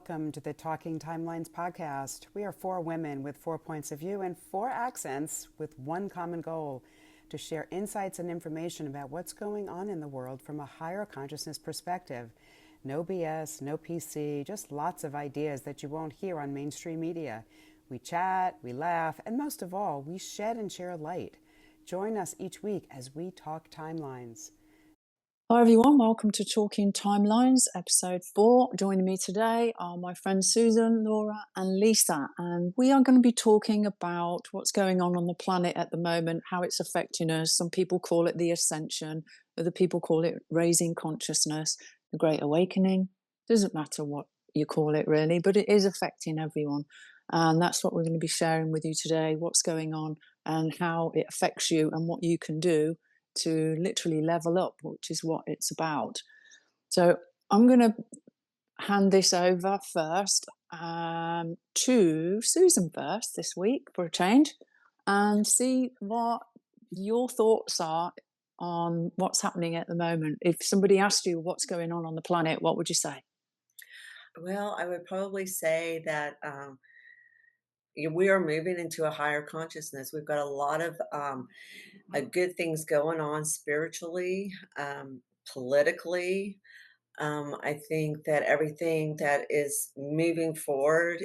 welcome to the Talking Timelines podcast. We are four women with 4 points of view and four accents with one common goal: to share insights and information about what's going on in the world from a higher consciousness perspective. No BS, no PC, just lots of ideas that you won't hear on mainstream media. We chat, we laugh, and most of all, we shed and share light. Join us each week as we talk timelines. Hi everyone, welcome to Talking Timelines, episode 4. Joining me today are my friends Susan, Laura and Lisa, and we are going to be talking about what's going on the planet at the moment, how it's affecting us. Some people call it the Ascension, other people call it raising consciousness, the Great Awakening. Doesn't matter what you call it really, but it is affecting everyone. And that's what we're going to be sharing with you today, what's going on and how it affects you and what you can do to literally level up, which is what it's about. So I'm going to hand this over first to Susan first this week for a change, and see what your thoughts are on what's happening at the moment. If somebody asked you what's going on the planet, what would you say? Well, I would probably say that we are moving into a higher consciousness. We've got a lot of good things going on spiritually, politically. I think that everything that is moving forward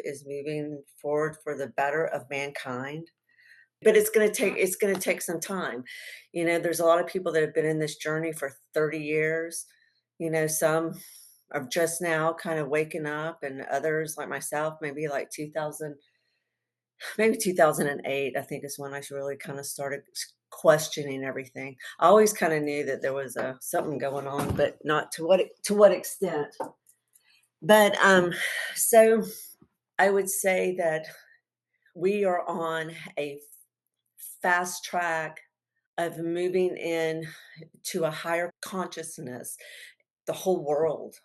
for the better of mankind. But it's going to take some time. There's a lot of people that have been in this journey for 30 years. Some are just now kind of waking up, and others like myself, maybe like 2008, I think is when I really kind of started questioning everything. I always kind of knew that there was something going on, but not to what extent. But so I would say that we are on a fast track of moving in to a higher consciousness, the whole world.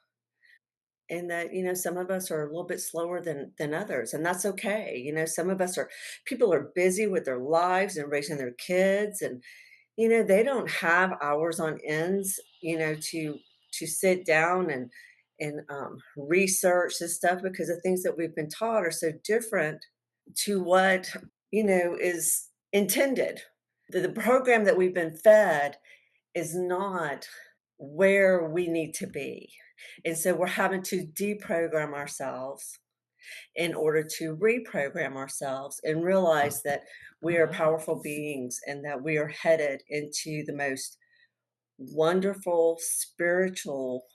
And that, some of us are a little bit slower than others, and that's okay. Some of us are people are busy with their lives and raising their kids, and they don't have hours on ends, to sit down and research this stuff, because the things that we've been taught are so different to what is intended. The program that we've been fed is not where we need to be. And so we're having to deprogram ourselves in order to reprogram ourselves and realize that we are powerful beings and that we are headed into the most wonderful, spiritual,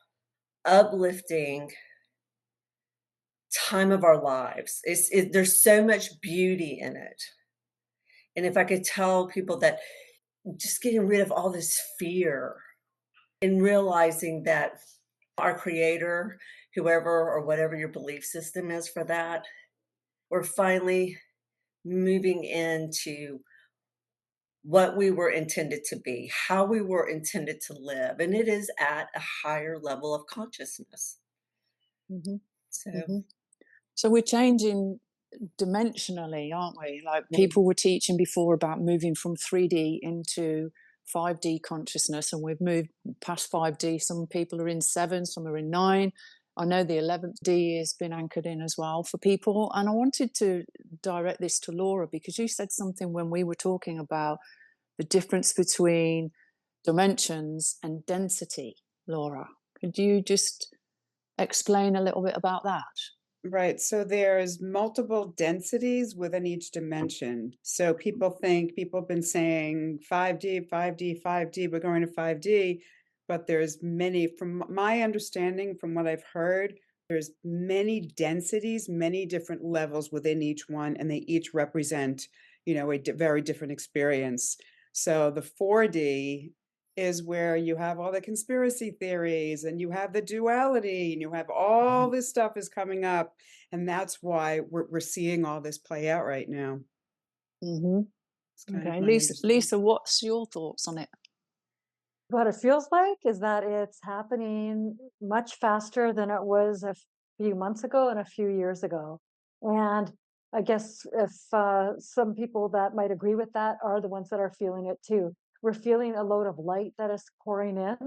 uplifting time of our lives. There's so much beauty in it. And if I could tell people that, just getting rid of all this fear and realizing that our creator, whoever or whatever your belief system is for that, we're finally moving into what we were intended to be, how we were intended to live. And it is at a higher level of consciousness. Mm-hmm. So, Mm-hmm. So we're changing dimensionally, aren't we? Like people were teaching before about moving from 3D into 5D consciousness, and we've moved past 5D. Some people are in 7, some are in 9. I know the 11th D has been anchored in as well for people. And I wanted to direct this to Laura, because you said something when we were talking about the difference between dimensions and density. Laura, could you just explain a little bit about that? Right. So there's multiple densities within each dimension. So people have been saying 5D, 5D, 5D, we're going to 5D, but there's many, from my understanding, from what I've heard, there's many densities, many different levels within each one, and they each represent, a very different experience. So the 4D is where you have all the conspiracy theories and you have the duality and you have all this stuff is coming up, and that's why we're seeing all this play out right now. Mm-hmm. It's kind of Okay, my Lisa, understanding. what's your thoughts on it? What it feels like is that it's happening much faster than it was a few months ago and a few years ago. And I guess if some people that might agree with that are the ones that are feeling it too. We're feeling a load of light that is pouring in.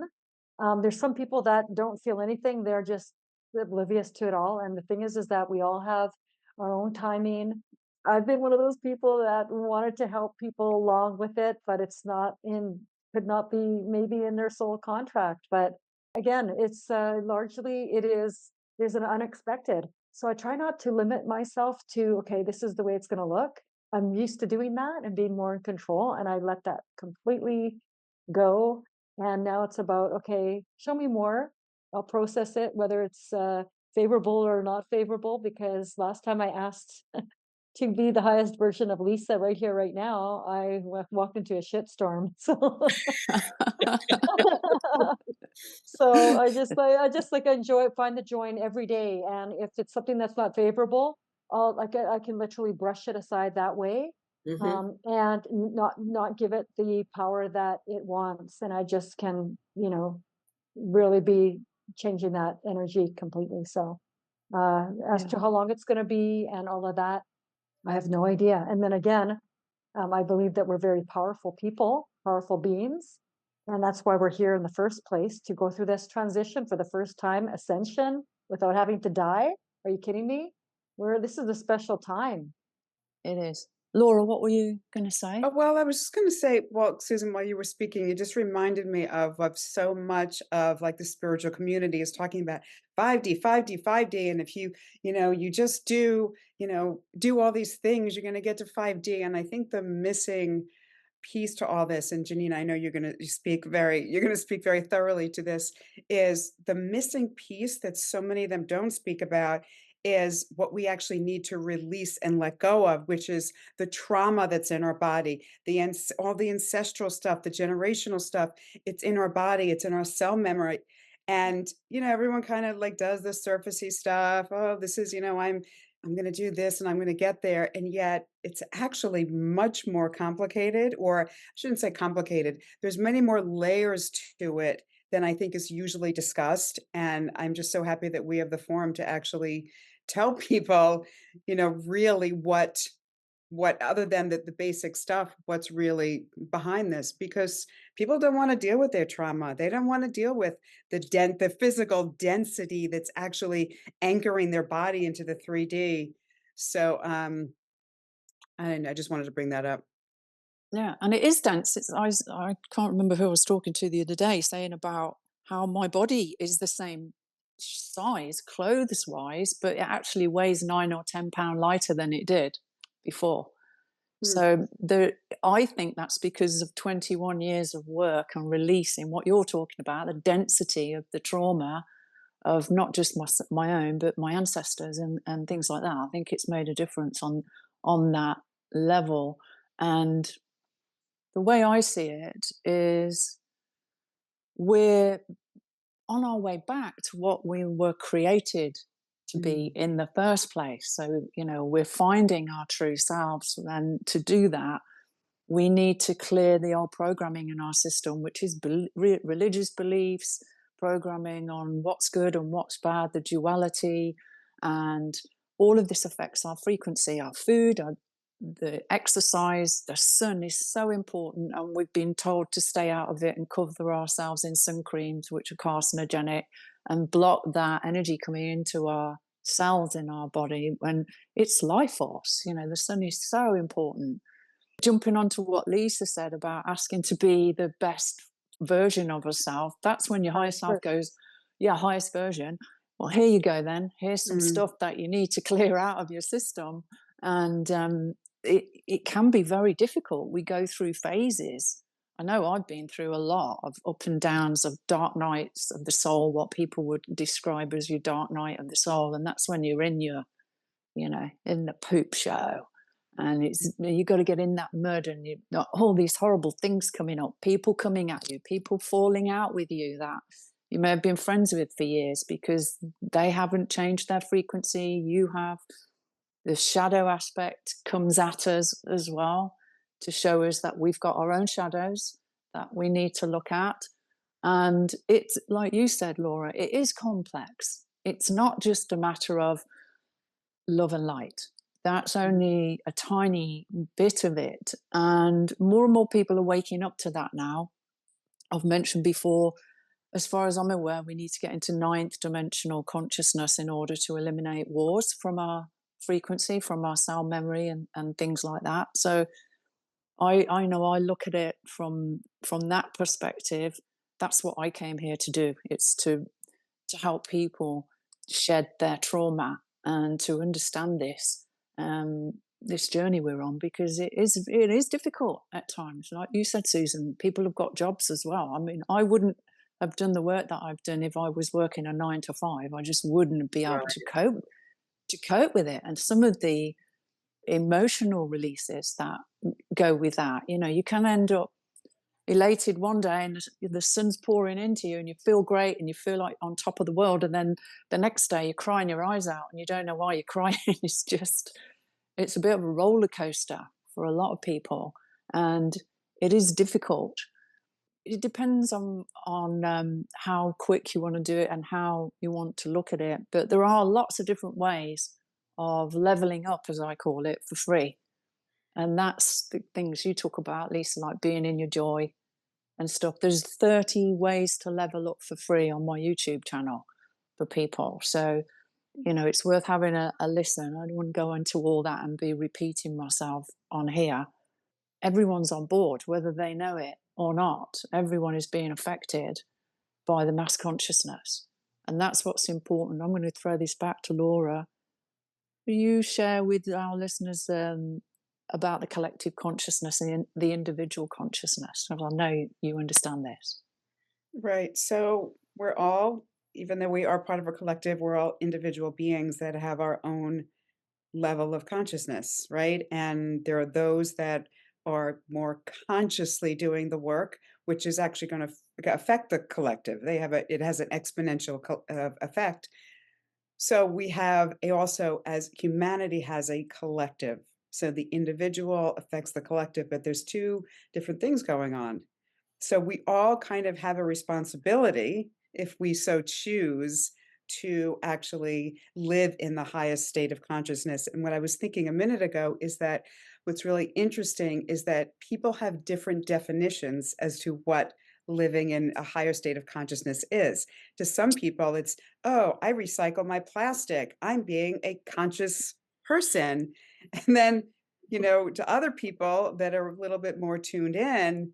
There's some people that don't feel anything. They're just oblivious to it all. And the thing is that we all have our own timing. I've been one of those people that wanted to help people along with it, but it's not in, could not be maybe in their soul contract. But again, it's largely, there's an unexpected. So I try not to limit myself to, okay, this is the way it's going to look. I'm used to doing that and being more in control. And I let that completely go. And now it's about, okay, show me more. I'll process it, whether it's favorable or not favorable, because last time I asked to be the highest version of Lisa right here, right now, I walked into a shitstorm. So, so I just enjoy find the joy in every day. And if it's something that's not favorable, I can literally brush it aside that way, Hmm. and not give it the power that it wants. And I just can, really be changing that energy completely. So, as Yeah. to how long it's going to be and all of that, I have no idea. And then again, I believe that we're very powerful people, powerful beings. And that's why we're here in the first place, to go through this transition for the first time, ascension, without having to die. Are you kidding me? This is a special time. It is. Laura, what were you going to say? Oh, well, I was just going to say, well, Susan, while you were speaking, you just reminded me of so much of like the spiritual community is talking about 5D, 5D, 5D. And if you just do all these things, you're going to get to 5D. And I think the missing piece to all this, and Janine, I know you're going to speak very thoroughly to this, is the missing piece that so many of them don't speak about is what we actually need to release and let go of, which is the trauma that's in our body, all the ancestral stuff, the generational stuff. It's in our body, it's in our cell memory. And everyone kind of like does the surfacey stuff. Oh, this is, I'm going to do this and I'm going to get there. And yet it's actually much more complicated, or I shouldn't say complicated. There's many more layers to it than I think is usually discussed. And I'm just so happy that we have the forum to actually tell people, really what other than the basic stuff, what's really behind this, because people don't want to deal with their trauma. They don't want to deal with the physical density that's actually anchoring their body into the 3D. So I just wanted to bring that up. Yeah, and it is dense. I can't remember who I was talking to the other day saying about how my body is the same size, clothes wise, but it actually weighs 9 or 10 pound lighter than it did before. Hmm. So I think that's because of 21 years of work and releasing what you're talking about, the density of the trauma of not just my own, but my ancestors and things like that. I think it's made a difference on that level. And the way I see it is we're on our way back to what we were created to be Mm. in the first place. So, we're finding our true selves. And to do that, we need to clear the old programming in our system, which is religious beliefs, programming on what's good and what's bad, the duality, and all of this affects our frequency, our food, the exercise. The sun is so important, and we've been told to stay out of it and cover ourselves in sun creams, which are carcinogenic, and block that energy coming into our cells in our body when it's life force. The sun is so important. Jumping onto what Lisa said about asking to be the best version of herself, that's when your higher self goes, yeah, highest version. Well, here you go then. Here's some Mm. stuff that you need to clear out of your system. And it can be very difficult. We go through phases. I know I've been through a lot of up and downs, of dark nights of the soul, what people would describe as your dark night of the soul. And that's when you're in in the poop show. And you got to get in that mud, and you've got all these horrible things coming up, people coming at you, people falling out with you that you may have been friends with for years because they haven't changed their frequency. You have. The shadow aspect comes at us as well to show us that we've got our own shadows that we need to look at. And it's like you said, Laura, it is complex. It's not just a matter of love and light. That's only a tiny bit of it. And more people are waking up to that now. I've mentioned before as far as I'm aware, we need to get into ninth dimensional consciousness in order to eliminate wars from our frequency, from our cell memory, and things like that. So I know I look at it from that perspective. That's what I came here to do. It's to help people shed their trauma and to understand this journey we're on, because it is difficult at times. Like you said, Susan, people have got jobs as well. I mean, I wouldn't have done the work that I've done if I was working a 9 to 5. I just wouldn't be able to cope with it. And some of the emotional releases that go with that, you can end up elated one day and the sun's pouring into you and you feel great and you feel like on top of the world, and then the next day you're crying your eyes out and you don't know why you're crying. It's a bit of a roller coaster for a lot of people, and it is difficult. It depends on how quick you want to do it and how you want to look at it, but there are lots of different ways of leveling up, as I call it, for free. And that's the things you talk about, Lisa, like being in your joy and stuff. There's 30 ways to level up for free on my YouTube channel for people. So, it's worth having a listen. I don't want to go into all that and be repeating myself on here. Everyone's on board, whether they know it or not. Everyone is being affected by the mass consciousness. And that's what's important. I'm going to throw this back to Laura. Will you share with our listeners about the collective consciousness and the individual consciousness? Well, I know you understand this. Right. So we're all, even though we are part of a collective, we're all individual beings that have our own level of consciousness, right? And there are those that are more consciously doing the work, which is actually going to affect the collective. It has an exponential effect. So we have also, as humanity has a collective. So the individual affects the collective, but there's two different things going on. So we all kind of have a responsibility, if we so choose, to actually live in the highest state of consciousness. And what I was thinking a minute ago is that what's really interesting is that people have different definitions as to what living in a higher state of consciousness is. To some people, it's, oh, I recycle my plastic. I'm being a conscious person. And then, to other people that are a little bit more tuned in,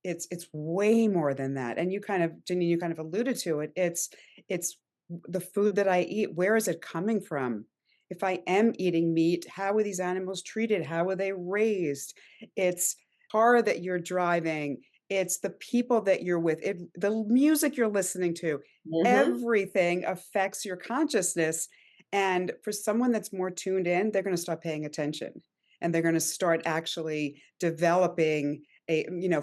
it's way more than that. And Janine, you kind of alluded to it. It's the food that I eat. Where is it coming from? If I am eating meat, how are these animals treated? How are they raised? It's car that you're driving. It's the people that you're with. The music you're listening to. Everything affects your consciousness. And for someone that's more tuned in, they're going to start paying attention, and they're going to start actually developing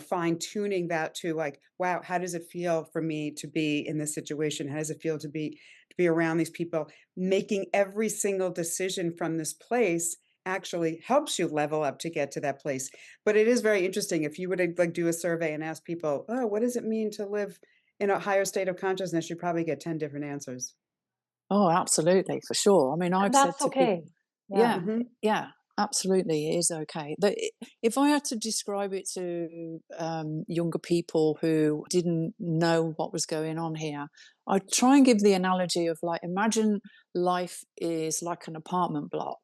fine tuning that to, like, wow, how does it feel for me to be in this situation? How does it feel to be around these people? Making every single decision from this place actually helps you level up to get to that place. But it is very interesting if you were to like do a survey and ask people, oh, what does it mean to live in a higher state of consciousness? You probably get 10 different answers. Oh, absolutely, for sure. I mean, I've said That's to people, okay. Yeah. yeah, absolutely, it is okay. But if I had to describe it to younger people who didn't know what was going on here, I'd try and give the analogy of, like, imagine life is like an apartment block,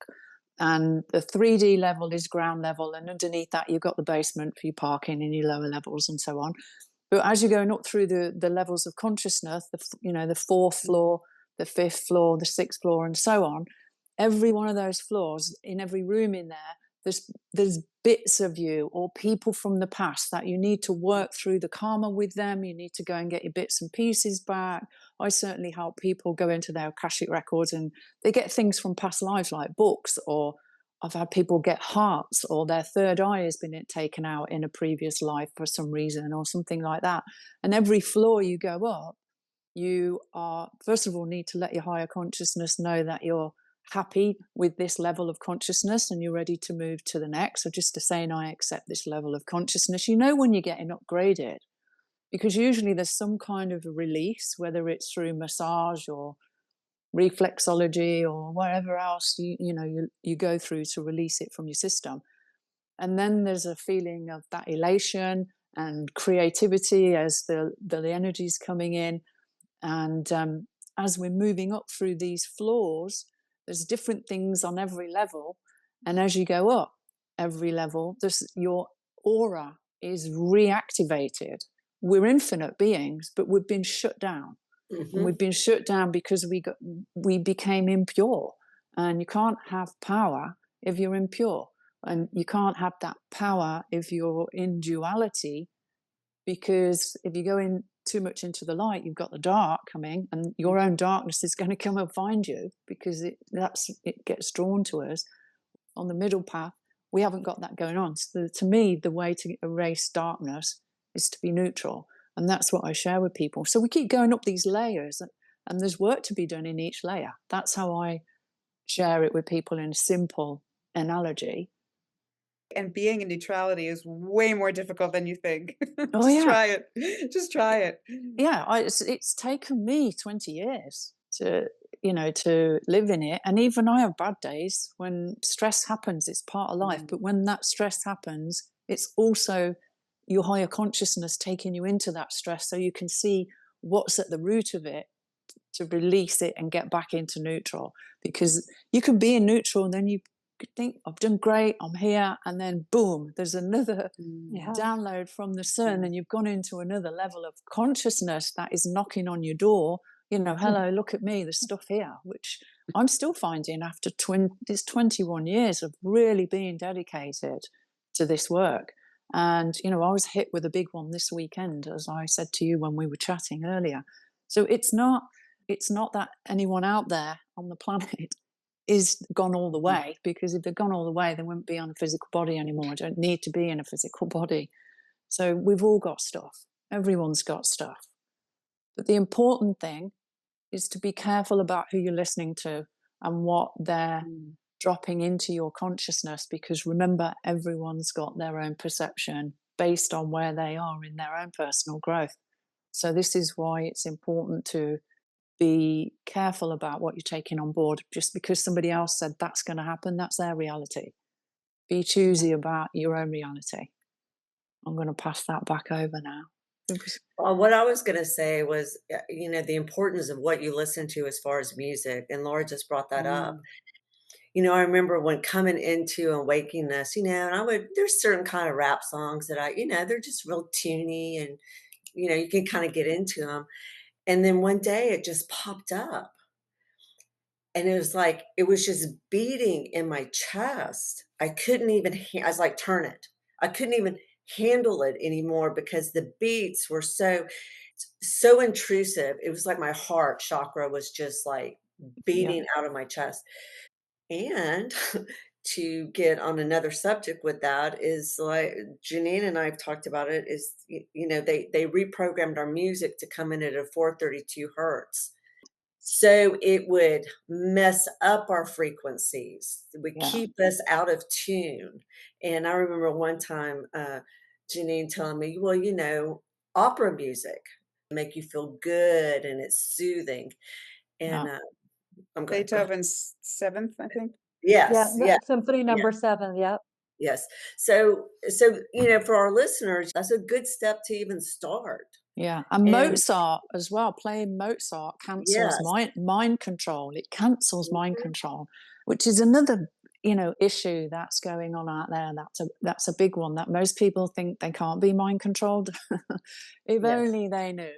and the 3D level is ground level, and underneath that you've got the basement for your parking and your lower levels and so on. But as you're going up through the levels of consciousness, the fourth floor, the fifth floor, the sixth floor, and so on, every one of those floors, in every room in there, there's bits of you or people from the past that you need to work through the karma with them. You need to go and get your bits and pieces back. I certainly help people go into their Akashic records and they get things from past lives, like books, or I've had people get hearts, or their third eye has been taken out in a previous life for some reason or something like that. And every floor you go up, you are, first of all, need to let your higher consciousness know that you're happy with this level of consciousness and you're ready to move to the next. So just to saying, I accept this level of consciousness, when you're getting upgraded, because usually there's some kind of a release, whether it's through massage or reflexology or whatever else you go through to release it from your system. And then there's a feeling of that elation, and creativity as the energy's coming in. And as we're moving up through these floors, there's different things on every level. And as you go up every level, your aura is reactivated. We're infinite beings, but we've been shut down. And we've been shut down because we became impure. And you can't have power if you're impure. And you can't have that power if you're in duality, because if you go in too much into the light, you've got the dark coming, and your own darkness is going to come and find you, because it gets drawn to us. On the middle path, we haven't got that going on. So to me, the way to erase darkness is to be neutral, and that's what I share with people. So we keep going up these layers, and there's work to be done in each layer. That's how I share it with people in a simple analogy. And being in neutrality is way more difficult than you think. Oh Just yeah, try it. Just try it. yeah. It's taken me 20 years to live in it, and even I have bad days. When stress happens, it's part of life. But when that stress happens, it's also your higher consciousness taking you into that stress, so you can see what's at the root of it, to release it and get back into neutral. Because you can be in neutral and then you think, I've done great, I'm here, and then boom, there's another download from the sun, and you've gone into another level of consciousness that is knocking on your door. Hello, look at me, there's stuff here, which I'm still finding after 21 years of really being dedicated to this work. And I was hit with a big one this weekend, as I said to you when we were chatting earlier. So it's not that anyone out there on the planet is gone all the way, because if they'd gone all the way, they wouldn't be on a physical body anymore. I don't need to be in a physical body. So we've all got stuff. Everyone's got stuff. But the important thing is to be careful about who you're listening to and what they're dropping into your consciousness, because remember, everyone's got their own perception based on where they are in their own personal growth. So this is why it's important to be careful about what you're taking on board. Just because somebody else said that's going to happen, that's their reality. Be choosy about your own reality. I'm going to pass that back over now. Well, what I was going to say was, the importance of what you listen to as far as music, and Laura just brought that up. I remember when coming into Awakeness, and there's certain kind of rap songs that they're just real tuney, and, you can kind of get into them. And then one day it just popped up, and it was like, it was just beating in my chest. I couldn't even, I was like, turn it. I couldn't even handle it anymore, because the beats were so intrusive. It was like my heart chakra was just like beating out of my chest. And to get on another subject with that is, like, Janine and I have talked about it, is, they reprogrammed our music to come in at a 432 hertz. So it would mess up our frequencies. It would keep us out of tune. And I remember one time, Janine telling me, well, opera music make you feel good and it's soothing. And I'm good. Go ahead. Beethoven's Seventh, I think. Yes, yes, Symphony yeah, number 7. Yep. yes. So, for our listeners, that's a good step to even start. Yeah, and And Mozart as well. Playing Mozart cancels yes, mind control. It cancels mind control, which is another issue that's going on out there. That's a big one, that most people think they can't be mind controlled. If yes. only they knew.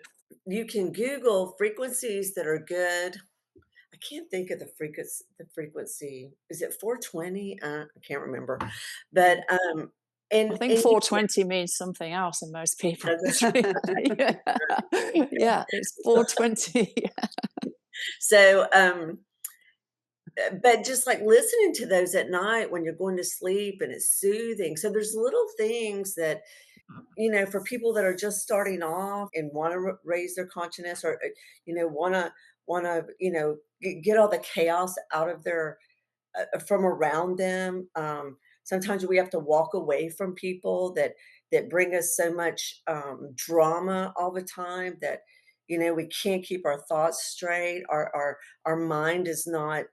You can Google frequencies that are good. I can't think of the frequency. The frequency, is it 420? I can't remember, but I and think and 420 means something else in most people. Yeah, yeah, it's so, 420. so but just like listening to those at night when you're going to sleep, and it's soothing. So there's little things that, for people that are just starting off and want to raise their consciousness, or want to get all the chaos out of their from around them. Sometimes we have to walk away from people that bring us so much drama all the time, that we can't keep our thoughts straight. Our mind is not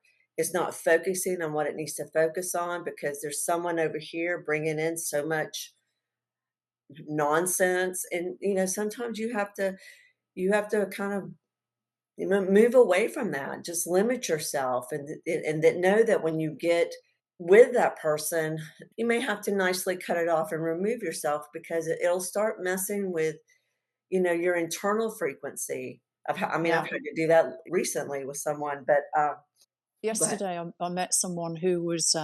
focusing on what it needs to focus on, because there's someone over here bringing in so much nonsense. And, sometimes you have to kind of, move away from that. Just limit yourself, and that know that when you get with that person, you may have to nicely cut it off and remove yourself, because it'll start messing with, your internal frequency of how, I've Yeah. had to do that recently with someone, but, go ahead. Yesterday, I met someone who was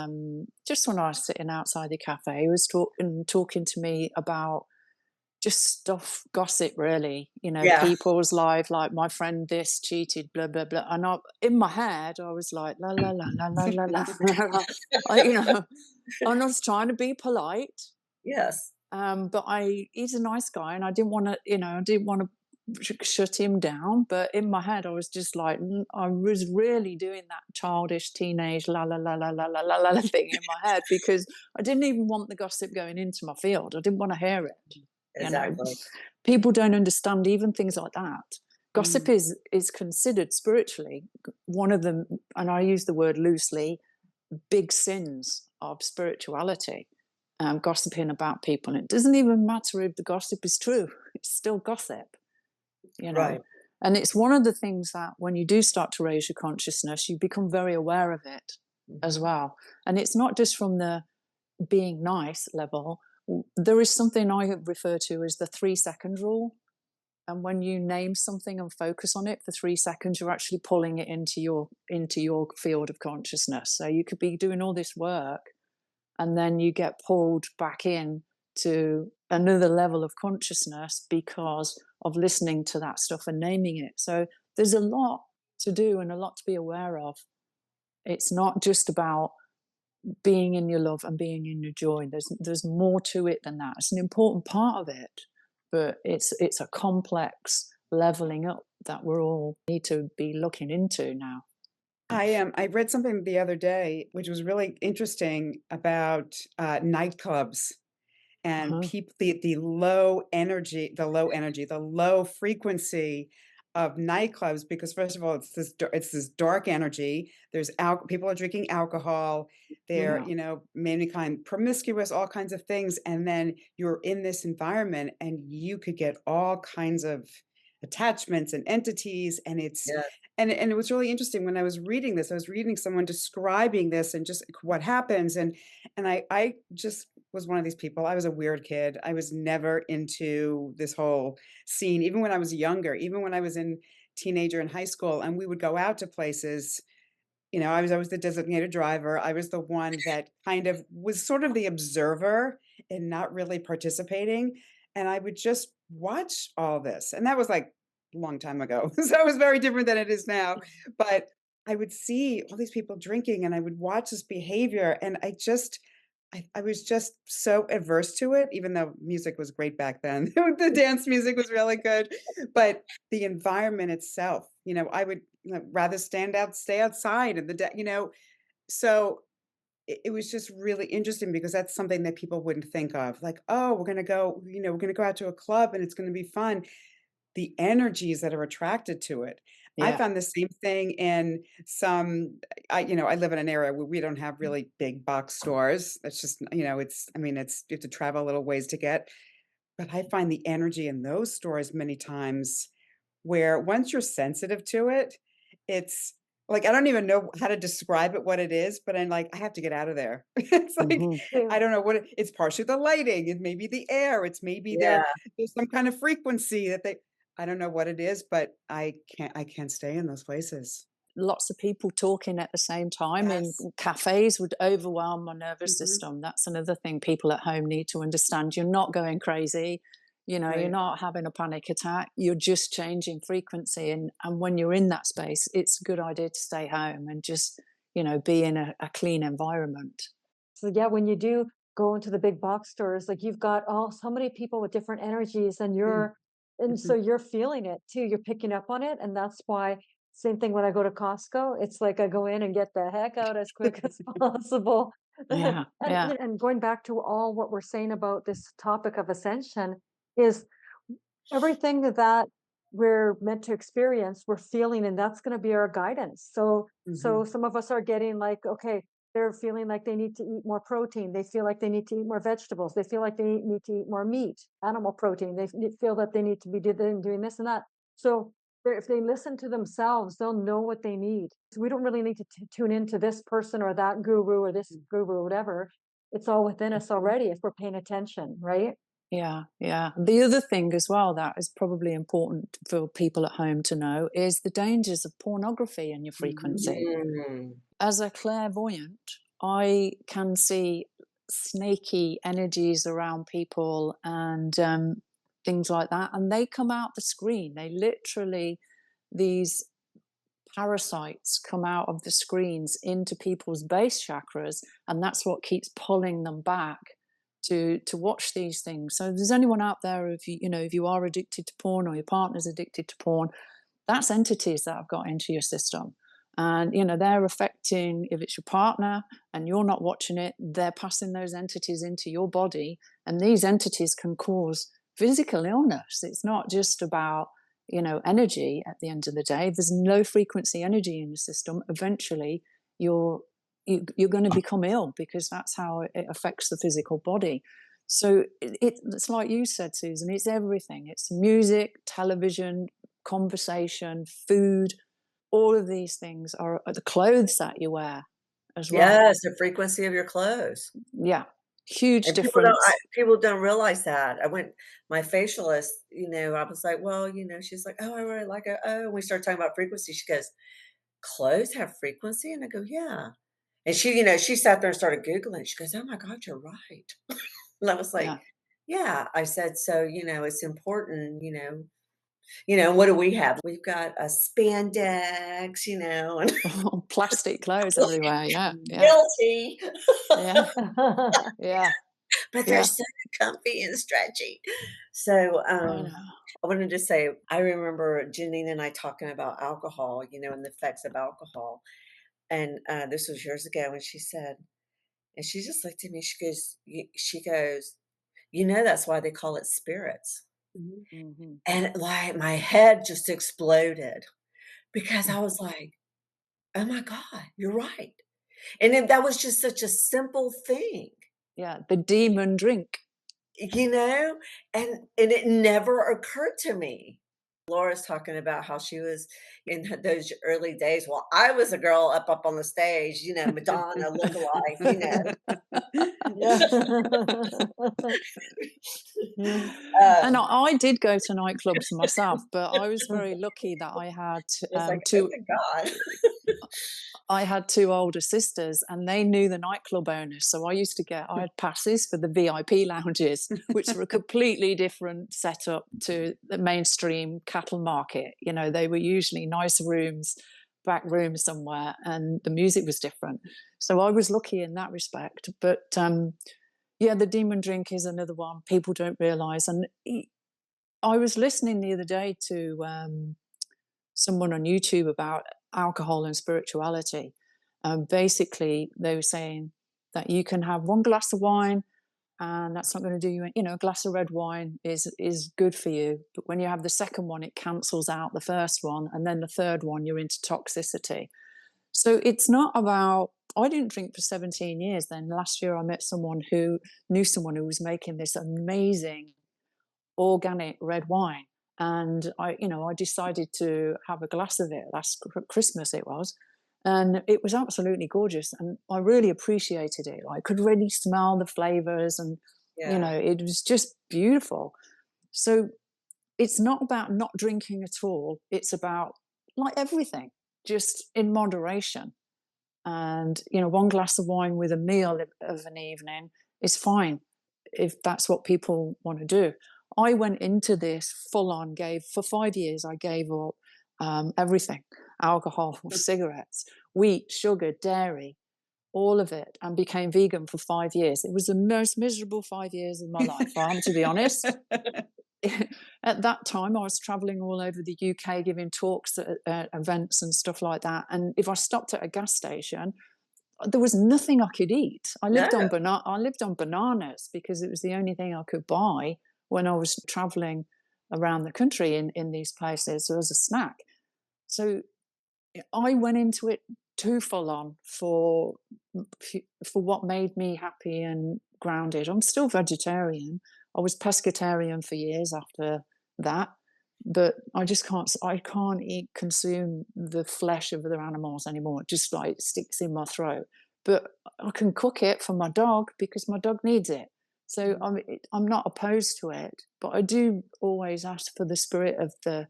just when I was sitting outside the cafe, he was talking to me about just stuff, gossip, really. Yeah. People's life, like my friend this cheated, blah blah blah. And in my head, I was like, la la la la la la la. I'm not trying to be polite, Yes. but he's a nice guy, and I didn't want to, I didn't want to shut him down. But in my head, I was just like, I was really doing that childish teenage la la la la la la la la thing in my head, because I didn't even want the gossip going into my field. I didn't want to hear it. You know, Exactly. people don't understand even things like that. Gossip Mm. is considered spiritually one of the, and I use the word loosely, big sins of spirituality. Gossiping about people, and it doesn't even matter if the gossip is true; it's still gossip. Right. And it's one of the things that when you do start to raise your consciousness, you become very aware of it as Mhm. well. And it's not just from the being nice level. There is something I refer to as the 3-second rule. And when you name something and focus on it for 3 seconds, you're actually pulling it into your field of consciousness. So you could be doing all this work, and then you get pulled back in to another level of consciousness because of listening to that stuff and naming it. So there's a lot to do and a lot to be aware of. It's not just about being in your love and being in your joy. There's more to it than that. It's an important part of it, but it's a complex leveling up that we all need to be looking into now. I read something the other day, which was really interesting about nightclubs and Uh-huh. people, the low frequency of nightclubs. Because first of all, it's this dark energy. People are drinking alcohol. They're, Yeah. many kind promiscuous, all kinds of things, and then you're in this environment, and you could get all kinds of attachments and entities, and it's Yeah. and it was really interesting when I was reading this. I was reading someone describing this and just what happens, and I just was one of these people. I was a weird kid. I was never into this whole scene, even when I was younger, even when I was in teenager in high school, and we would go out to places. I was the designated driver. I was the one that kind of was sort of the observer and not really participating. And I would just watch all this. And that was like a long time ago. So it was very different than it is now. But I would see all these people drinking and I would watch this behavior. And I was just so averse to it, even though music was great back then. The dance music was really good. But the environment itself, I would rather stay outside in the day. So it was just really interesting because that's something that people wouldn't think of. Like, oh, we're gonna go out to a club and it's gonna be fun. The energies that are attracted to it. I Yeah. found the same thing in I live in an area where we don't have really big box stores. That's just, it's you have to travel a little ways to get. But I find the energy in those stores many times where once you're sensitive to it, it's like, I don't even know how to describe it, what it is, but I'm like, I have to get out of there. It's like, Hmm. I don't know it's partially the lighting, it may be the air, it's maybe Yeah. there's some kind of frequency I don't know what it is, but I can't stay in those places. Lots of people talking at the same time in Yes. cafes would overwhelm my nervous Mhm. system. That's another thing people at home need to understand. You're not going crazy. You're Right. not having a panic attack. You're just changing frequency. And when you're in that space, it's a good idea to stay home and just, be in a clean environment. So yeah, when you do go into the big box stores, like you've got so many people with different energies, and Mm. so Mhm. you're feeling it too. You're picking up on it, and that's why same thing when I go to Costco. It's like I go in and get the heck out as quick as possible. Yeah. Yeah. And going back to all what we're saying about this topic of ascension is everything that we're meant to experience, we're feeling, and that's going to be our guidance. So Mhm. some of us are getting like, okay, They're feeling like they need to eat more protein. They feel like they need to eat more vegetables. They feel like they need to eat more meat, animal protein. Feel that they need to be doing this and that. So if they listen to themselves, they'll know what they need. So we don't really need to tune into this person or that guru or this guru, whatever. It's all within us already if we're paying attention, right? Yeah, yeah. The other thing as well that is probably important for people at home to know is the dangers of pornography in your frequency. Mm. As a clairvoyant, I can see snaky energies around people and things like that, and they come out the screen. They literally, these parasites come out of the screens into people's base chakras, and that's what keeps pulling them back to watch these things. So if there's anyone out there, if you are addicted to porn or your partner's addicted to porn, that's entities that have got into your system. And they're affecting, if it's your partner and you're not watching it, they're passing those entities into your body, and these entities can cause physical illness. It's not just about energy. At the end of the day, if there's low frequency energy in the system, eventually you're going to become ill, because that's how it affects the physical body. So it's like you said, Susan, it's everything. It's music, television, conversation, food. All of these things are the clothes that you wear as well. Yes, the frequency of your clothes. Yeah, huge And difference. people don't realize that. My facialist, I was like, well, she's like, oh, I really like it. Oh, and we started talking about frequency. She goes, clothes have frequency? And I go, yeah. And she sat there and started Googling. She goes, oh my God, you're right. And I was like, Yeah. yeah. I said, so, it's important, what do we have? We've got a spandex, and Plastic clothes everywhere. Yeah, yeah, guilty. yeah, yeah, But they're yeah. so comfy and stretchy. So, I know. I wanted to say, I remember Janine and I talking about alcohol, and the effects of alcohol. And this was years ago, and she just looked at me. She goes, that's why they call it spirits. Mm-hmm. And like my head just exploded because I was like, oh my God, you're right. And then that was just such a simple thing. Yeah, the demon drink. You know, and it never occurred to me. Laura's talking about how she was in those early days. Well, I was a girl up on the stage, Madonna lookalike, Yeah. Yeah. And Um, I did go to nightclubs myself, but I was very lucky that I had it's like, oh two. my God. I had two older sisters, and they knew the nightclub owners. So I had passes for the VIP lounges, which were a completely different setup to the mainstream cattle market. They were usually nice rooms, back rooms somewhere, and the music was different. So I was lucky in that respect. But yeah, the demon drink is another one people don't realize. And I was listening the other day to someone on YouTube about alcohol and spirituality. Basically, they were saying that you can have one glass of wine, and that's not going to do you. A glass of red wine is good for you, but when you have the second one, it cancels out the first one, and then the third one, you're into toxicity. So it's not about. I didn't drink for 17 years. Then last year, I met someone who knew someone who was making this amazing organic red wine, and I decided to have a glass of it last Christmas it was, and it was absolutely gorgeous, and I really appreciated it. I could really smell the flavors, and Yeah. it was just beautiful. So it's not about not drinking at all. It's about, like everything, just in moderation. And one glass of wine with a meal of an evening is fine if that's what people want to do. I went into this full on, for 5 years, I gave up everything: alcohol, cigarettes, wheat, sugar, dairy, all of it, and became vegan for 5 years. It was the most miserable 5 years of my life, I'm to be honest. At that time, I was traveling all over the UK giving talks at events and stuff like that. And if I stopped at a gas station, there was nothing I could eat. I lived No. on bananas because it was the only thing I could buy when I was traveling around the country in these places. There was a snack. So I went into it too full on for what made me happy and grounded. I'm still vegetarian. I was pescatarian for years after that, but I can't consume the flesh of other animals anymore. It just like sticks in my throat. But I can cook it for my dog because my dog needs it. So I'm not opposed to it, but I do always ask for the spirit of the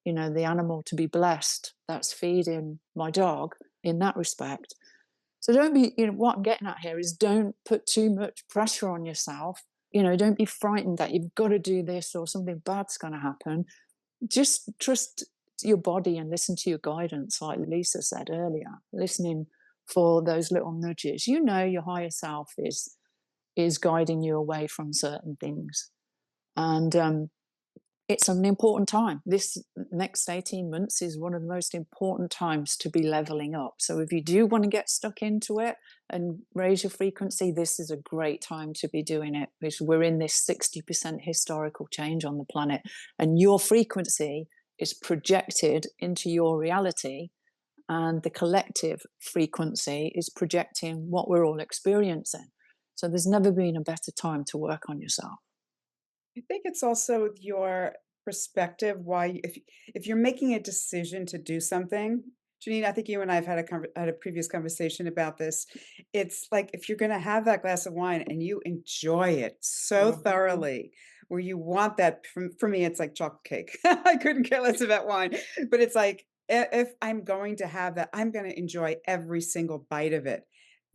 animal to be blessed that's feeding my dog in that respect. So don't be, what I'm getting at here is don't put too much pressure on yourself. Don't be frightened that you've got to do this or something bad's going to happen. Just trust your body and listen to your guidance, like Lisa said earlier, listening for those little nudges. Your higher self is guiding you away from certain things. And it's an important time. This next 18 months is one of the most important times to be leveling up. So if you do want to get stuck into it and raise your frequency, this is a great time to be doing it, because we're in this 60% historical change on the planet, and your frequency is projected into your reality, and the collective frequency is projecting what we're all experiencing. So there's never been a better time to work on yourself. I think it's also your perspective why if you're making a decision to do something, Janine, I think you and I have had a previous conversation about this. It's like if you're going to have that glass of wine and you enjoy it so thoroughly, where you want that. For me, it's like chocolate cake. I couldn't care less about wine, but it's like if I'm going to have that, I'm going to enjoy every single bite of it.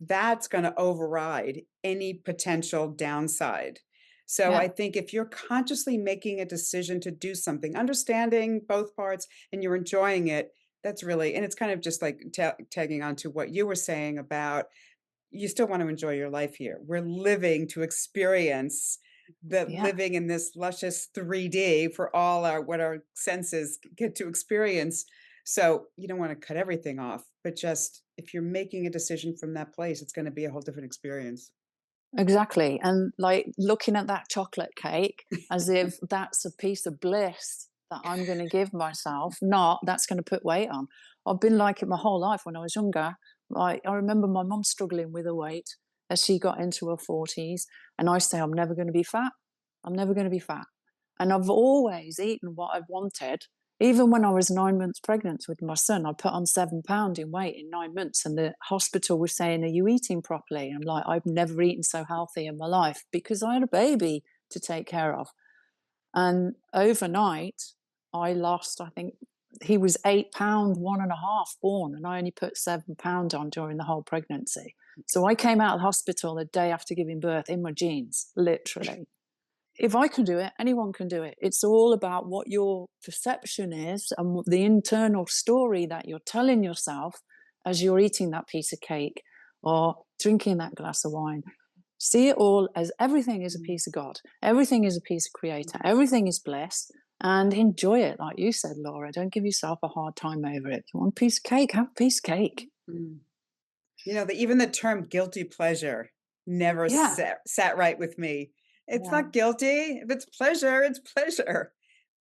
That's going to override any potential downside. So I Yeah, think if you're consciously making a decision to do something, understanding both parts, and you're enjoying it, that's really, and it's kind of just like tagging on to what you were saying about you still want to enjoy your life here. We're living to experience the yeah. living in this luscious 3D for all what our senses get to experience. So you don't want to cut everything off, but just if you're making a decision from that place, it's going to be a whole different experience. Exactly. And like looking at that chocolate cake as if that's a piece of bliss that I'm going to give myself, not that's going to put weight on. I've been like it my whole life. When I was younger, like I remember my mum struggling with her weight as she got into her 40s. And I say, I'm never going to be fat. I'm never going to be fat. And I've always eaten what I've wanted. Even when I was 9 months pregnant with my son, I put on 7 pounds in weight in 9 months. And the hospital was saying, are you eating properly? I'm like, I've never eaten so healthy in my life because I had a baby to take care of. And overnight, I lost, I think he was 8 pounds, 1.5 born, and I only put 7 pounds on during the whole pregnancy. So I came out of the hospital the day after giving birth in my jeans, literally. If I can do it, anyone can do it. It's all about what your perception is and the internal story that you're telling yourself as you're eating that piece of cake or drinking that glass of wine. See it all as everything is a piece of God. Everything is a piece of Creator. Everything is bliss. And enjoy it, like you said, Laura. Don't give yourself a hard time over it. If you want a piece of cake, have a piece of cake. Mm. Even the term guilty pleasure never Yeah, sat right with me. It's yeah, not guilty. If it's pleasure, it's pleasure.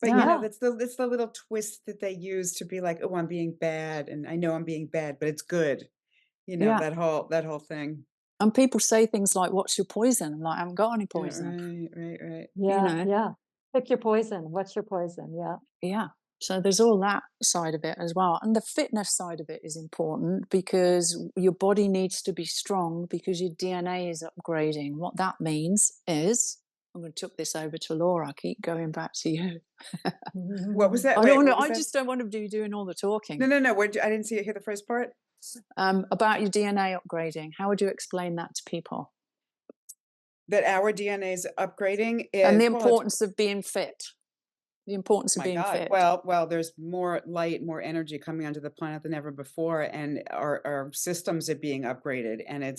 But yeah, Yeah. that's the little twist that they use to be like, oh, I'm being bad, and I know I'm being bad, but it's good. yeah. That whole thing. And people say things like, what's your poison? I'm like, I haven't got any Yeah, poison. right, right, right. You Yeah. know, Yeah. Pick your poison. What's your poison? Yeah. yeah. So there's all that side of it as well. And the fitness side of it is important because your body needs to be strong because your DNA is upgrading. What that means is, I'm going to chuck this over to Laura. I keep going back to you. What was that? I don't Wait, want what to, was I that? just don't want to be doing all the talking. No. I didn't hear the first part. About your DNA upgrading. How would you explain that to people? That our DNA is upgrading And the is well, it's importance of being fit. The importance of my being God. fit. Well, there's more light, more energy coming onto the planet than ever before, and our systems are being upgraded. And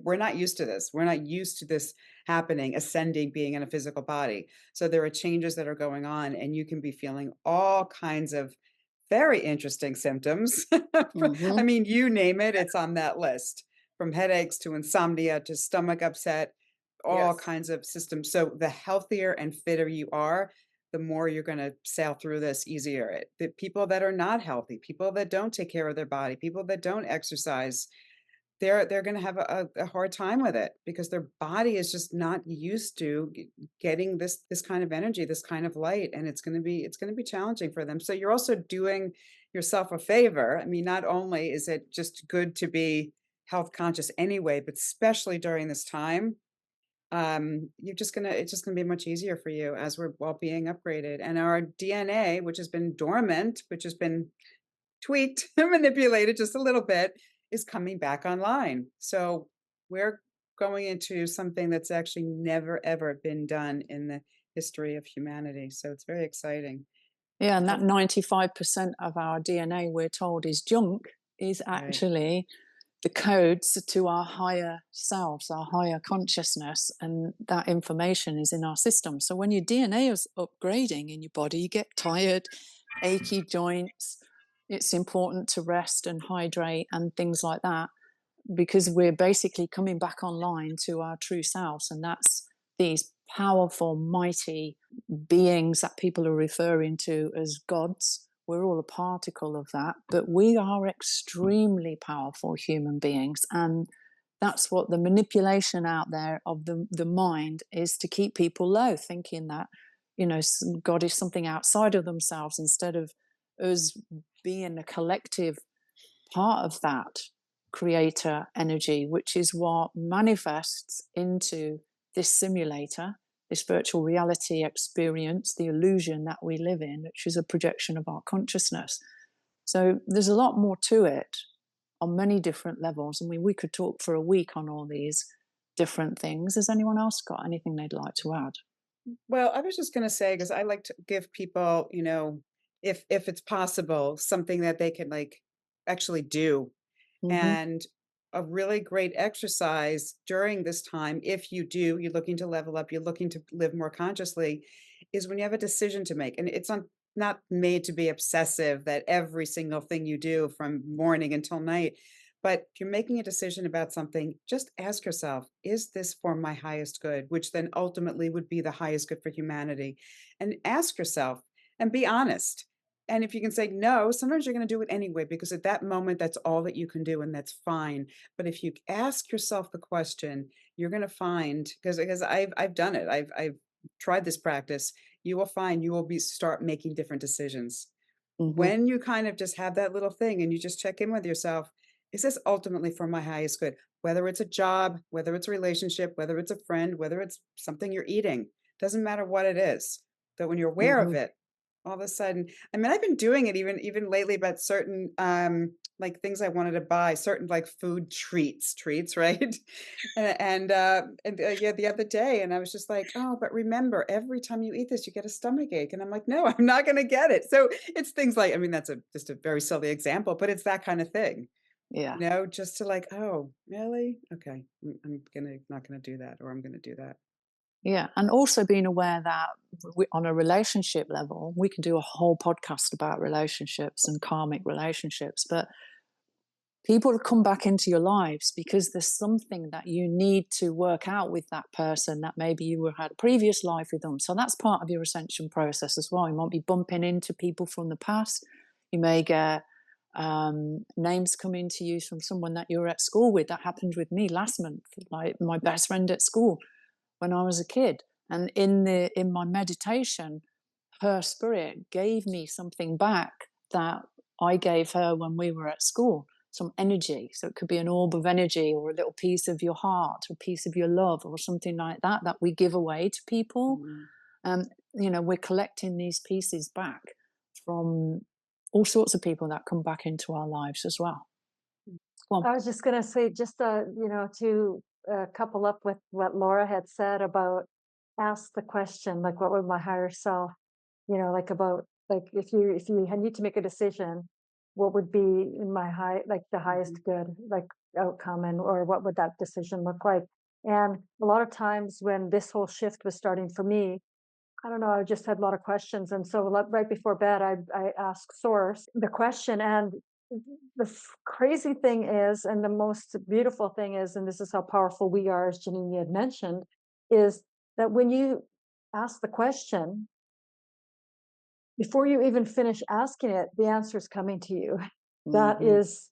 we're not used to this. We're not used to this happening, ascending, being in a physical body. So there are changes that are going on, and you can be feeling all kinds of very interesting symptoms. I Hmm. mean, you name it, it's on that list, from headaches to insomnia to stomach upset, all Yes. kinds of systems. So the healthier and fitter you are, the more you're going to sail through this easier. The people that are not healthy, people that don't take care of their body, people that don't exercise, they're going to have a hard time with it because their body is just not used to getting this kind of energy, this kind of light, and it's going to be challenging for them. So you're also doing yourself a favor. I mean, not only is it just good to be health conscious anyway, but especially during this time, it's just gonna be much easier for you as we're all being upgraded. And our DNA, which has been dormant, which has been tweaked, manipulated just a little bit, is coming back online. So we're going into something that's actually never ever been done in the history of humanity. So it's very exciting. Yeah, and Uh, that 95% of our DNA we're told is junk is Right. actually the codes to our higher selves, our higher consciousness, and that information is in our system. So when your DNA is upgrading in your body, you get tired, achy joints. It's important to rest and hydrate and things like that because we're basically coming back online to our true selves, and that's these powerful, mighty beings that people are referring to as gods. We're all a particle of that, but we are extremely powerful human beings. And that's what the manipulation out there of the mind is, to keep people low, thinking that, God is something outside of themselves instead of us being a collective part of that creator energy, which is what manifests into this simulator, this virtual reality experience, the illusion that we live in, which is a projection of our consciousness. So there's a lot more to it on many different levels. I mean, we could talk for a week on all these different things. Has anyone else got anything they'd like to add? Well, I was just going to say, because I like to give people, if it's possible, something that they can like actually do. Mm-hmm. And a really great exercise during this time, if you're looking to level up, you're looking to live more consciously, is when you have a decision to make. And it's not made to be obsessive that every single thing you do from morning until night. But if you're making a decision about something, just ask yourself, is this for my highest good? Which then ultimately would be the highest good for humanity. And ask yourself and be honest. And if you can say no, sometimes you're going to do it anyway, because at that moment, that's all that you can do, and that's fine. But if you ask yourself the question, you're going to find, because I've done it, I've tried this practice. You will find you will start making different decisions Mm-hmm. when you kind of just have that little thing, and you just check in with yourself. Is this ultimately for my highest good? Whether it's a job, whether it's a relationship, whether it's a friend, whether it's something you're eating, doesn't matter what it is. But when you're aware of Mm-hmm. it, all of a sudden, I mean, I've been doing it even lately about certain like things I wanted to buy, certain like food treats, right? Yeah, the other day, and I was just like, oh, but remember, every time you eat this, you get a stomach ache, and I'm like, no, I'm not going to get it. So it's things like, I mean, that's just a very silly example, but it's that kind of thing, Yeah. just to like, oh, really? Okay, I'm gonna not gonna do that, or I'm gonna do that. Yeah, and also being aware that on a relationship level, we can do a whole podcast about relationships and karmic relationships, but people come back into your lives because there's something that you need to work out with that person that maybe you had a previous life with them. So that's part of your ascension process as well. You might be bumping into people from the past. You may get names coming to you from someone that you were at school with. That happened with me last month, like my best friend at school when I was a kid. And in my meditation, her spirit gave me something back that I gave her when we were at school, some energy. So it could be an orb of energy or a little piece of your heart or a piece of your love or something like that that we give away to people. Mhm. We're collecting these pieces back from all sorts of people that come back into our lives as well. Go on. I was just going to say, just to couple up with what Laura had said about ask the question, like, what would my higher self, like about like if you need to make a decision, what would be in my like the highest Mhm. good, like outcome, and or what would that decision look like? And a lot of times when this whole shift was starting for me, I don't know, I just had a lot of questions. And so right before bed, I asked Source the question. And crazy thing is, and the most beautiful thing is, and this is how powerful we are, as Janine had mentioned, is that when you ask the question, before you even finish asking it, the answer is coming to you. Mhm.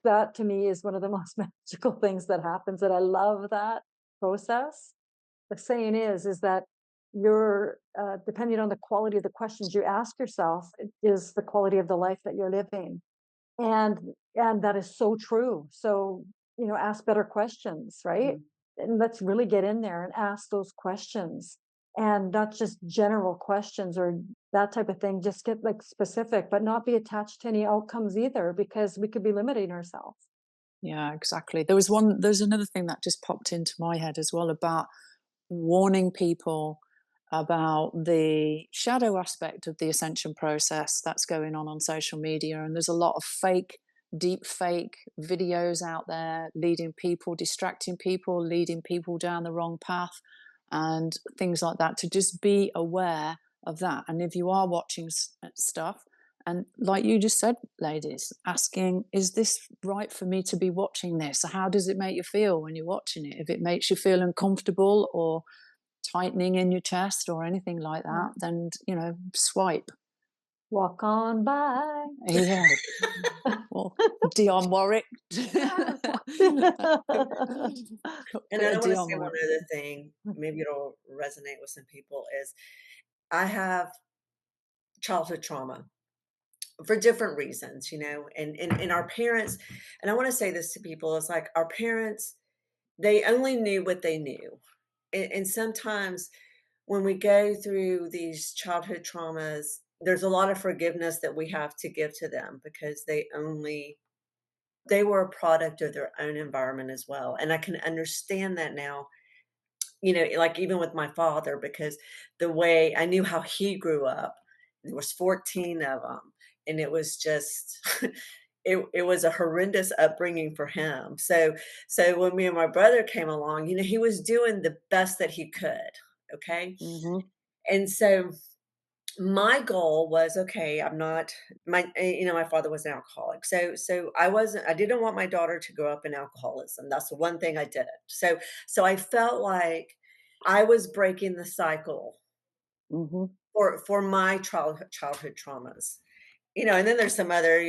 That to me is one of the most magical things that happens, and I love that process. The saying is that you're depending on the quality of the questions you ask yourself, it is the quality of the life that you're living. And and that is so true. So, ask better questions, right? Mm. And let's really get in there and ask those questions. And not just general questions or that type of thing. Just get like specific, but not be attached to any outcomes either, because we could be limiting ourselves. Yeah, exactly. There's another thing that just popped into my head as well about warning people about the shadow aspect of the ascension process that's going on social media. And there's a lot of deep fake videos out there leading people, distracting people, leading people down the wrong path, and things like that. To just be aware of that. And if you are watching stuff, and like you just said, ladies, asking, is this right for me to be watching this? How does it make you feel when you're watching it? If it makes you feel uncomfortable or tightening in your chest or anything like that, Yeah. then, swipe. Walk on by. Yeah. Well, Dionne Warwick. And Bit then I of want to Dionne say one Warwick. other thing, maybe it'll resonate with some people, is I have childhood trauma for different reasons, and our parents, and I want to say this to people, it's like our parents, they only knew what they knew. And sometimes when we go through these childhood traumas, there's a lot of forgiveness that we have to give to them because they were a product of their own environment as well. And I can understand that now, like even with my father, because the way I knew how he grew up, there was 14 of them, and it was just it was a horrendous upbringing for him. So when me and my brother came along, he was doing the best that he could. Okay. Hmm. And so my goal was, okay, I'm not my father was an alcoholic. So I didn't want my daughter to grow up in alcoholism. That's the one thing I didn't. So I felt like I was breaking the cycle Hmm. for my childhood traumas. And then there's some other,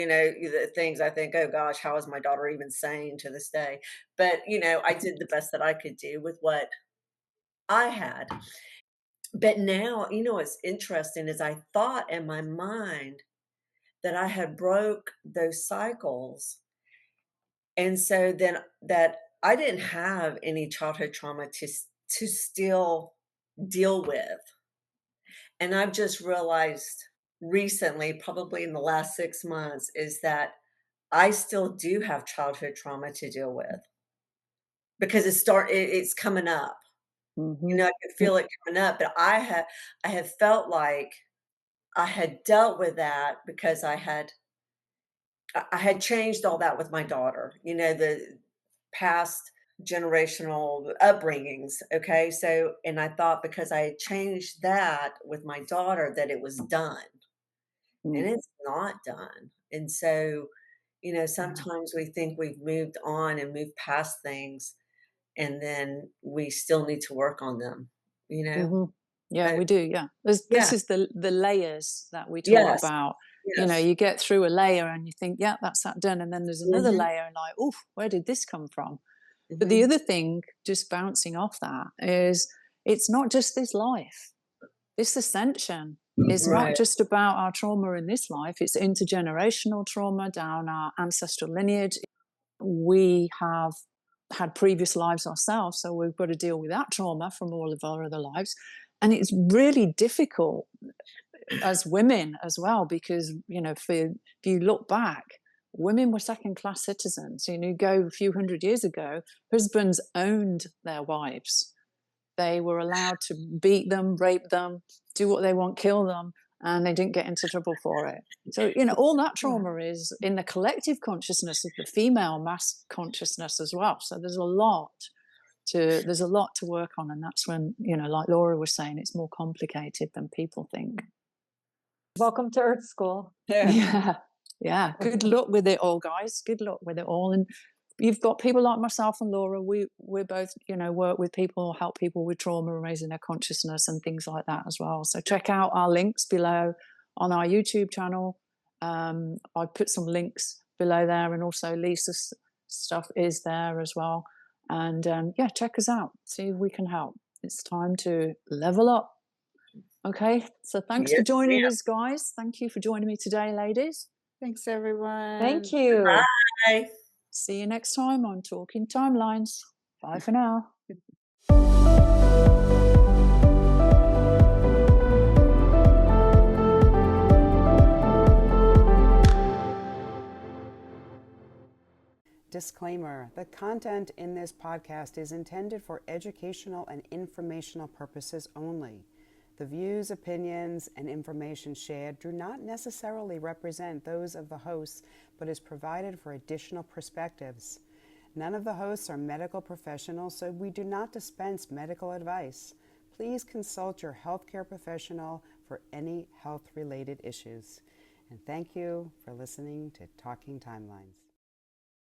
things I think, oh gosh, how is my daughter even sane to this day? But I did the best that I could do with what I had. But now, what's interesting is I thought in my mind that I had broke those cycles. And so then that I didn't have any childhood trauma to still deal with. And I've just realized recently, probably in the last 6 months, is that I still do have childhood trauma to deal with because it's coming up. Hmm. I can feel it coming up, but I have felt like I had dealt with that because I had changed all that with my daughter, the past generational upbringings. Okay. So, and I thought because I had changed that with my daughter that it was done, and Mm. it's not done. And so, Yeah. sometimes we think we've moved on and moved past things, and then we still need to work on them, you know? Hmm. Yeah, So, we do. Yeah, this yeah. is the layers that we talk Yes. about. Yes. You get through a layer and you think, yeah, that's that done, and then there's another Hmm. layer, and like, oh, where did this come from? But the Hmm. other thing, just bouncing off that, is it's not just this life. This ascension is not Right. just about our trauma in this life, it's intergenerational trauma down our ancestral lineage. We have had previous lives ourselves, so we've got to deal with that trauma from all of our other lives. And it's really difficult as women as well, because, if you look back, women were second class citizens. You go a few hundred years ago, husbands owned their wives. They were allowed to beat them, rape them, do what they want, kill them, and they didn't get into trouble for it. So, all that Yeah. trauma is in the collective consciousness of the female mass consciousness as well. So there's a lot to work on, and that's when, like Laura was saying, it's more complicated than people think. Welcome to Earth School. Yeah. Yeah. Yeah. Good luck with it all, guys. Good luck with it all. And you've got people like myself and Laura. We both, work with people, help people with trauma and raising their consciousness and things like that as well. So check out our links below on our YouTube channel. I put some links below there, and also Lisa's stuff is there as well. And yeah, check us out, see if we can help. It's time to level up. Okay, so thanks for Yes, joining ma'am. us, guys. Thank you for joining me today, ladies. Thanks, everyone. Thank you. Bye. See you next time on Talking Timelines. Bye for now. Disclaimer: the content in this podcast is intended for educational and informational purposes only. The views, opinions, and information shared do not necessarily represent those of the hosts, but is provided for additional perspectives. None of the hosts are medical professionals, so we do not dispense medical advice. Please consult your healthcare professional for any health-related issues. And thank you for listening to Talking Timelines.